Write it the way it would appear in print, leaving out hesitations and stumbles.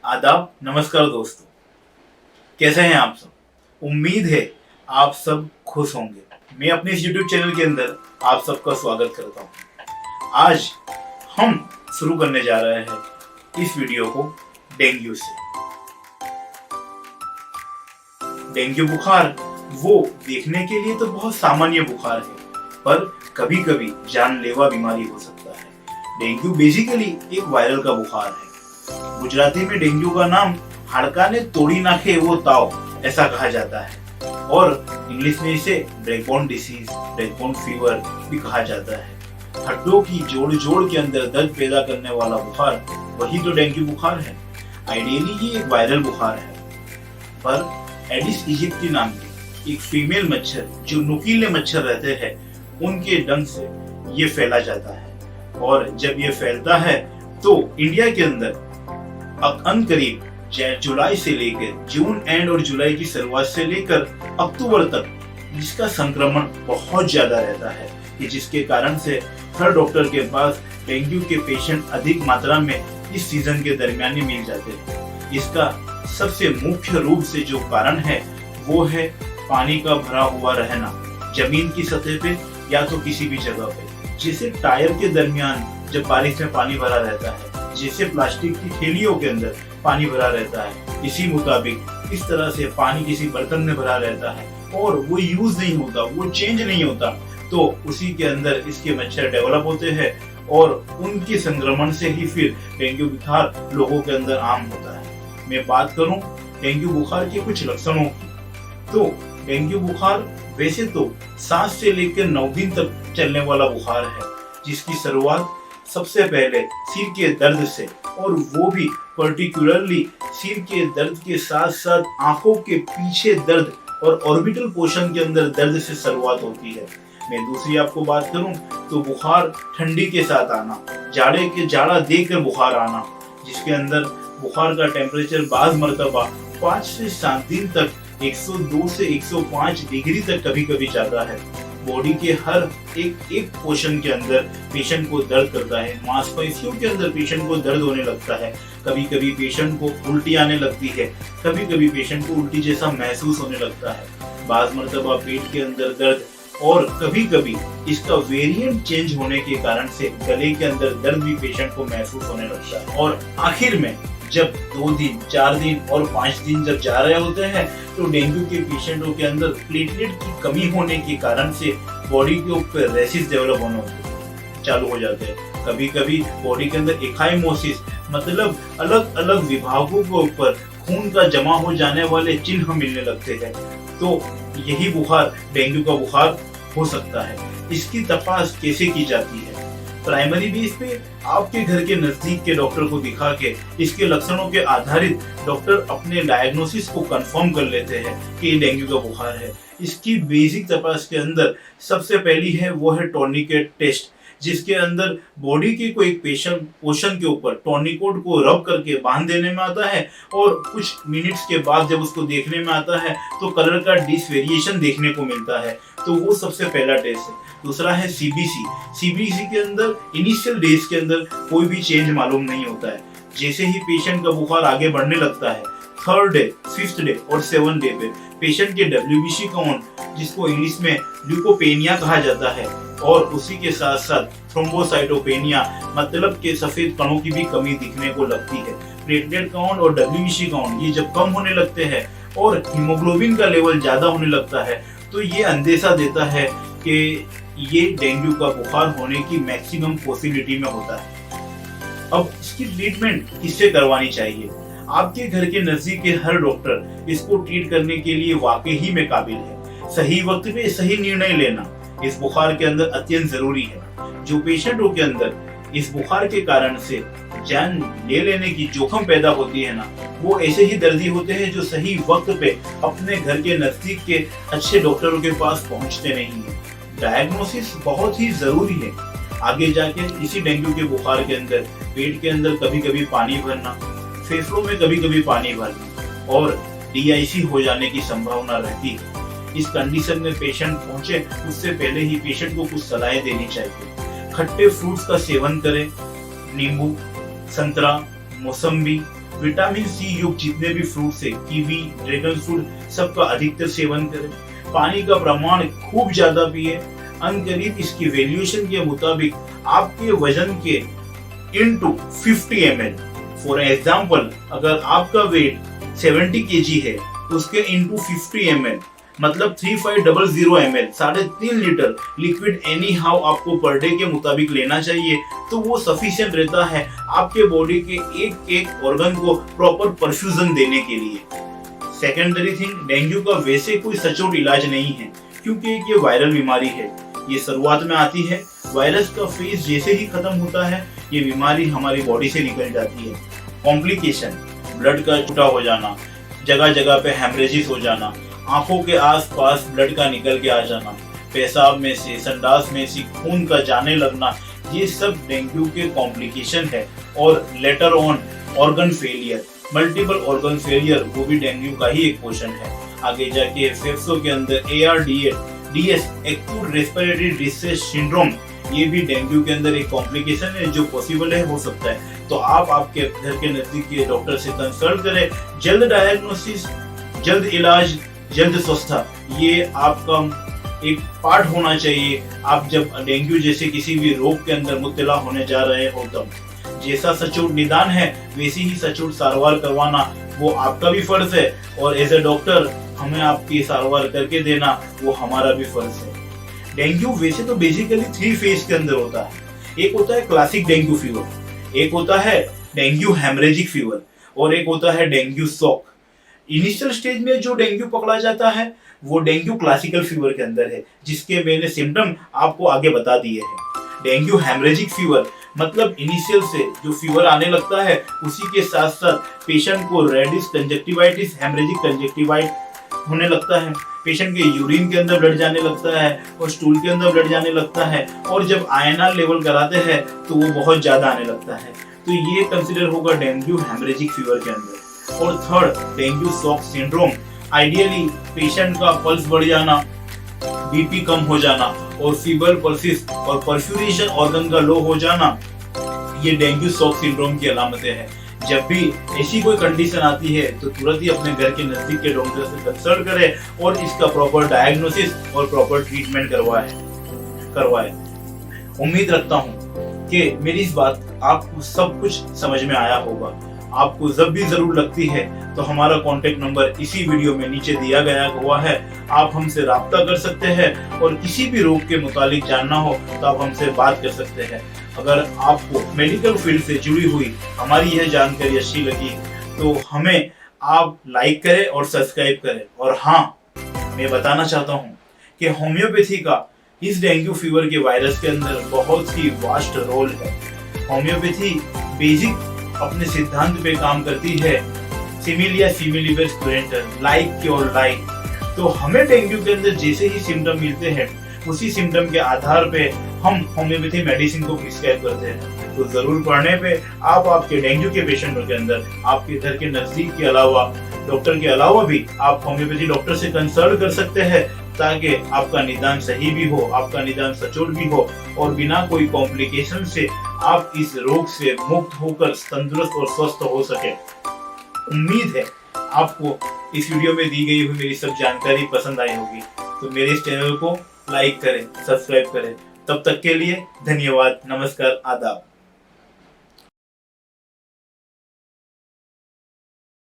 आदाब, नमस्कार दोस्तों। कैसे हैं आप सब? उम्मीद है आप सब खुश होंगे। मैं अपने इस YouTube चैनल के अंदर आप सबका स्वागत करता हूं। आज हम शुरू करने जा रहे हैं इस वीडियो को डेंगू से। डेंगू बुखार वो देखने के लिए तो बहुत सामान्य बुखार है, पर कभी कभी जानलेवा बीमारी हो सकता है। डेंगू बेसिकली एक वायरल का बुखार है। गुजराती में डेंगू का नाम हाड़काने तोड़ी नाखे वो ताव ऐसा कहा जाता है और इंग्लिश में इसे ब्रेकबोन डिसीज, ब्रेकबोन फीवर भी कहा जाता है। हड्डियों की जोड़ के अंदर दर्द पैदा करने वाला बुखार वही तो डेंगू बुखार है। आइडियली ये एक वायरल बुखार है, पर एडिस इजिप्टी नाम के एक फीमेल मच्छर जो नुकीले मच्छर रहते हैं उनके डंक से ये फैला जाता है। और जब ये फैलता है तो इंडिया के अंदर करीब जुलाई से लेकर जून एंड और जुलाई की शुरुआत से लेकर अक्टूबर तक इसका संक्रमण बहुत ज्यादा रहता है, कि जिसके कारण से हर डॉक्टर के पास डेंगू के पेशेंट अधिक मात्रा में इस सीजन के दरमियान ही मिल जाते हैं। इसका सबसे मुख्य रूप से जो कारण है वो है पानी का भरा हुआ रहना जमीन की सतह पे या तो किसी भी जगह पे। जैसे टायर के दरमियान जब बारिश में पानी भरा रहता है, जैसे प्लास्टिक की थैलियों के अंदर पानी भरा रहता है, इसी मुताबिक इस तरह से पानी किसी बर्तन में भरा रहता है और वो यूज नहीं होता, वो चेंज नहीं होता, तो उसी के अंदर इसके मच्छर डेवलप होते हैं और उनके संक्रमण से ही फिर डेंगू बुखार लोगों के अंदर आम होता है। मैं बात करूं डेंगू बुखार के कुछ लक्षणों की, तो डेंगू बुखार वैसे तो 7 से लेकर 9 दिन तक चलने वाला बुखार है, जिसकी शुरुआत सबसे पहले सिर के दर्द से, और वो भी पर्टिकुलरली सिर के दर्द के साथ साथ आंखों के पीछे दर्द और ऑर्बिटल पोर्शन के अंदर दर्द से शुरुआत होती है। मैं दूसरी आपको बात करूं तो बुखार ठंडी के साथ आना, जाड़ा देखकर बुखार आना, जिसके अंदर बुखार का टेम्परेचर बाज मर्तबा 5 से 7 दिन तक 102 से 105 डिग्री तक कभी कभी जाता है। बॉडी के हर एक पोर्शन के अंदर पेशेंट को दर्द करता है, मांसपेशियों के अंदर पेशेंट को दर्द होने लगता है, कभी कभी पेशेंट को उल्टी आने लगती है, कभी कभी पेशेंट को उल्टी जैसा महसूस होने लगता है, बाज मर्तबा पेट के अंदर दर्द, और कभी कभी इसका वेरिएंट चेंज होने के कारण से गले के अंदर दर्द भी पेशेंट को महसूस होने लगता है। और आखिर में जब 2 दिन, 4 दिन और 5 दिन जब जा रहे होते हैं तो डेंगू के पेशेंटों के अंदर प्लेटलेट की कमी होने के कारण से बॉडी के ऊपर रेसिस डेवलप होने चालू हो जाते हैं। कभी कभी बॉडी के अंदर एकाइमोसिस, मतलब अलग अलग विभागों के ऊपर खून का जमा हो जाने वाले चिन्ह मिलने लगते हैं। तो यही बुखार डेंगू का बुखार हो सकता है। इसकी तपास कैसे की जाती है? प्राइमरी बेस पे आपके घर के नजदीक के डॉक्टर को दिखा के इसके लक्षणों के आधारित डॉक्टर अपने डायग्नोसिस को कंफर्म कर लेते हैं कि ये डेंगू का बुखार है। इसकी बेसिक तपास के अंदर सबसे पहली है वो है टॉर्निकेट टेस्ट, जिसके अंदर बॉडी के कोई पेशेंट पोर्शन के ऊपर टॉर्निकोट को रब करके बांध देने में आता है और कुछ मिनट्स के बाद जब उसको देखने में आता है तो कलर का डिसवेरिएशन देखने को मिलता है, तो वो सबसे पहला टेस्ट है। दूसरा है सीबीसी के अंदर इनिशियल डेज के अंदर कोई भी चेंज मालूम नहीं होता है। जैसे ही पेशेंट का बुखार आगे बढ़ने लगता है, 3rd डे, 5th डे और 7th डे पे पेशेंट के WBC काउंट, जिसको इंग्लिश में ल्यूकोपेनिया कहा जाता है, और उसी के साथ साथ थ्रोम्बोसाइटोपेनिया, मतलब के सफेद कणों की भी कमी दिखने को लगती है। प्लेटलेट काउंट और WBC काउंट ये जब कम होने लगते हैं और हीमोग्लोबिन का लेवल ज्यादा होने लगता है, तो ये अंदेशा देता है कि ये डेंगू का बुखार होने की मैक्सिमम पॉसिबिलिटी में होता है। अब इसकी ट्रीटमेंट किससे करवानी चाहिए? आपके घर के नजदीक के हर डॉक्टर इसको ट्रीट करने के लिए वाकई ही में काबिल है। सही वक्त पे सही निर्णय लेना इस बुखार के अंदर अत्यंत जरूरी है। जो पेशेंटों के अंदर इस बुखार के कारण से जान ले लेने की जोखिम पैदा होती है ना, वो ऐसे ही दर्दी होते हैं जो सही वक्त पे अपने घर के नजदीक के अच्छे डॉक्टरों के पास पहुंचते नहीं है। डायग्नोसिस बहुत ही जरूरी है। आगे जाके इसी डेंगू के बुखार के अंदर पेट के अंदर कभी कभी पानी भरना, फेफड़ों में कभी कभी पानी भरना और DIC हो जाने की संभावना रहती है। इस कंडीशन में पेशेंट पहुंचे उससे पहले ही पेशेंट को कुछ सलाहें देनी चाहिए। खट्टे फ्रूट्स का सेवन करें, नींबू, संतरा, मौसम्बी, विटामिन सी युक्त जितने भी फ्रूट्स है, कीवी, ड्रैगन फ्रूट, सबका अधिकतर सेवन करें। पानी का प्रमाण खूब ज्यादा पिए। अनकरीब इसकी वैल्यूएशन के मुताबिक आपके वजन के इनटू 50 ml। फॉर एग्जाम्पल, अगर आपका वेट 70 kg है, उसके इनटू 50 ml मतलब 3500 ml, 3.5 litre liquid any how आपको पर डे के मुताबिक लेना चाहिए। तो वो सफिशिएंट रहता है आपके बॉडी के एक एक ऑर्गन को प्रॉपर परफ्यूजन देने के लिए। सेकेंडरी थिंग, डेंगू का वैसे कोई सचोट इलाज नहीं है, क्योंकि ये वायरल बीमारी है। ये शुरुआत में आती है, वायरस का फेज जैसे ही खत्म होता है, ये बीमारी हमारी बॉडी से निकल जाती है। कॉम्प्लिकेशन, ब्लड का छूटा हो जाना, जगह जगह पे हेमरेजिस हो जाना, आंखों के आसपास ब्लड का निकल के आ जाना, पेशाब में से, संडास में से खून का जाने लगना, ये सब डेंगू के कॉम्प्लिकेशन है। और later on organ failure, multiple organ failure, वो भी डेंगू का ही एक पोर्शन है। आगे जाके फेफड़ों के अंदर ARDS, acute respiratory distress syndrome, ये भी डेंगू के अंदर एक कॉम्प्लिकेशन है जो पॉसिबल है, हो सकता है। तो आप आपके घर के नजदीक के डॉक्टर से कंसल्ट करें। जल्द डायग्नोसिस, जल्द इलाज, जल्द स्वस्थता, ये आपका एक पार्ट होना चाहिए। आप जब डेंगू जैसे किसी भी रोग के अंदर मुब्तला होने जा रहे हो, तब जैसा सचोट निदान है वैसी ही सचोट सारवार करवाना वो आपका भी फर्ज है, और एज ए डॉक्टर हमें आपकी सारवार करके देना वो हमारा भी फर्ज है। डेंगू वैसे तो बेसिकली 3 फेज के अंदर होता है। एक होता है क्लासिक डेंगू फीवर, एक होता है डेंगू हेमरेजिक फीवर, और एक होता है डेंगू शॉक। इनिशियल स्टेज में जो डेंगू पकड़ा जाता है वो डेंगू क्लासिकल फीवर के अंदर है, जिसके मैंने सिम्टम आपको आगे बता दिए हैं। डेंगू हेमरेजिक फीवर मतलब इनिशियल से जो फीवर आने लगता है उसी के साथ साथ पेशेंट को रेडिस कंजक्टिवाइटिस, हेमरेजिक कंजक्टिवाइट होने लगता है। पेशेंट के यूरिन के अंदर ब्लड जाने लगता है और स्टूल के अंदर ब्लड जाने लगता है, और जब INR लेवल कराते हैं तो वो बहुत ज्यादा आने लगता है। तो ये कंसिडर होगा डेंगू हेमरेजिक फीवर के अंदर। और third, dengue shock syndrome, ideally patient का पल्स बढ़ जाना, BP कम हो जाना और फीवर परसिस्ट और परफ्यूरेशन ऑर्गन का लो हो जाना, ये डेंगू शॉक सिंड्रोम की अलामतें हैं। जब भी ऐसी कोई कंडीशन आती है तो तुरंत ही अपने घर के नजदीक के डॉक्टर से कंसल्ट करें और इसका प्रॉपर डायग्नोसिस और प्रॉपर ट्रीटमेंट करवाएं। उम्मीद रखता हूँ कि मेरी इस बात आपको सब कुछ समझ में आया होगा। आपको जब भी जरूर लगती है तो हमारा कॉन्टेक्ट नंबर इसी वीडियो में नीचे दिया गया हुआ है, आप हमसे राब्ता कर सकते हैं। और किसी भी रोग के मुतालिक जानना हो तो आप हमसे बात कर सकते हैं। अगर आपको मेडिकल फील्ड से जुड़ी हुई हमारी यह जानकारी अच्छी लगी तो हमें आप लाइक करें और सब्सक्राइब करें। और हाँ, मैं बताना चाहता हूँ कि होम्योपैथी का इस डेंगू फीवर के वायरस के अंदर बहुत ही वास्ट रोल है। होम्योपैथी बेसिक अपने सिद्धांत पे काम करती है, सिमिलिया सिमिलिबस क्वेंटर, लाइक क्योर लाइक। तो हमें डेंगू के अंदर जैसे ही सिम्टम मिलते हैं उसी सिम्टम के आधार पे हम होम्योपैथी मेडिसिन को प्रिस्क्राइब करते हैं। तो जरूर पढ़ने पे आप आपके डेंगू के पेशेंटों के अंदर आपके घर के नजदीक के अलावा डॉक्टर के अलावा भी आप होम्योपैथी डॉक्टर से कंसल्ट कर सकते हैं, ताकि आपका निदान सही भी हो, आपका निदान सचोट भी हो और बिना कोई कॉम्प्लिकेशन से आप इस रोग से मुक्त होकर तंदुरुस्त और स्वस्थ हो सके। उम्मीद है आपको इस वीडियो में दी गई हुई मेरी सब जानकारी पसंद आई होगी। तो मेरे इस चैनल को लाइक करें, सब्सक्राइब करें। तब तक के लिए धन्यवाद, नमस्कार, आदाब।